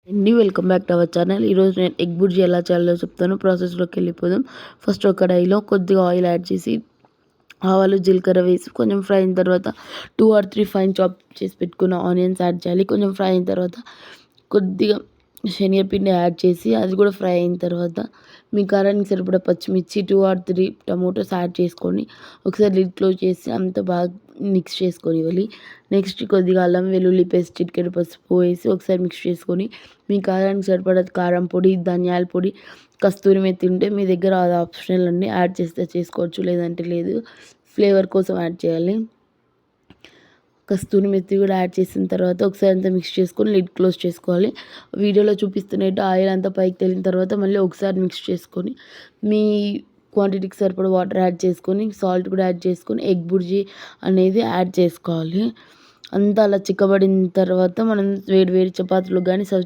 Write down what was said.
అండి welcome back to our channel. ఈరోజు నేను ఎగ్ బుర్జీ ఎలా చేయాలో చెప్తాను. ప్రాసెస్లోకి వెళ్ళిపోదాం. ఫస్ట్ ఒక కడాయిలో కొద్దిగా ఆయిల్ యాడ్ చేసి ఆవాలు జీలకర్ర వేసి కొంచెం ఫ్రై అయిన తర్వాత 2 or 3 ఫైన్ చాప్ చేసి పెట్టుకున్న ఆనియన్స్ యాడ్ చేయాలి. కొంచెం ఫ్రై అయిన తర్వాత కొద్దిగా శనగపిండి యాడ్ చేసి అది కూడా ఫ్రై అయిన తర్వాత మీ కారానికి సరిపడా పచ్చిమిర్చి 2 or 3 టమోటోస్ యాడ్ చేసుకొని ఒకసారి లిడ్ క్లోజ్ చేసి అంత బాగా మిక్స్ చేసుకొని ఇవ్వాలి. నెక్స్ట్ కొద్దిగా అల్లం వెల్లుల్లి పేస్ట్ చిటికెడు పసుపు వేసి ఒకసారి మిక్స్ చేసుకొని మీ కారానికి సరిపడా కారం పొడి, ధనియాల పొడి, కస్తూరి మెత్తి ఉంటే మీ దగ్గర అది ఆప్షనల్ అండి, యాడ్ చేస్తే చేసుకోవచ్చు లేదంటే లేదు. ఫ్లేవర్ కోసం యాడ్ చేయాలి. కస్తూరి మెత్తి కూడా యాడ్ చేసిన తర్వాత ఒకసారి అంతా మిక్స్ చేసుకొని లిడ్ క్లోజ్ చేసుకోవాలి. వీడియోలో చూపిస్తున్నట్టు ఆయిల్ అంతా పైకి తేలిన తర్వాత మళ్ళీ ఒకసారి మిక్స్ చేసుకొని మీ క్వాంటిటీకి సరిపడా వాటర్ యాడ్ చేసుకొని సాల్ట్ కూడా యాడ్ చేసుకొని ఎగ్ బుర్జీ అనేది యాడ్ చేసుకోవాలి. అంతా అలా చిక్కబడిన తర్వాత మనం వేడి వేడి చపాతీలో కానీ సర్వ్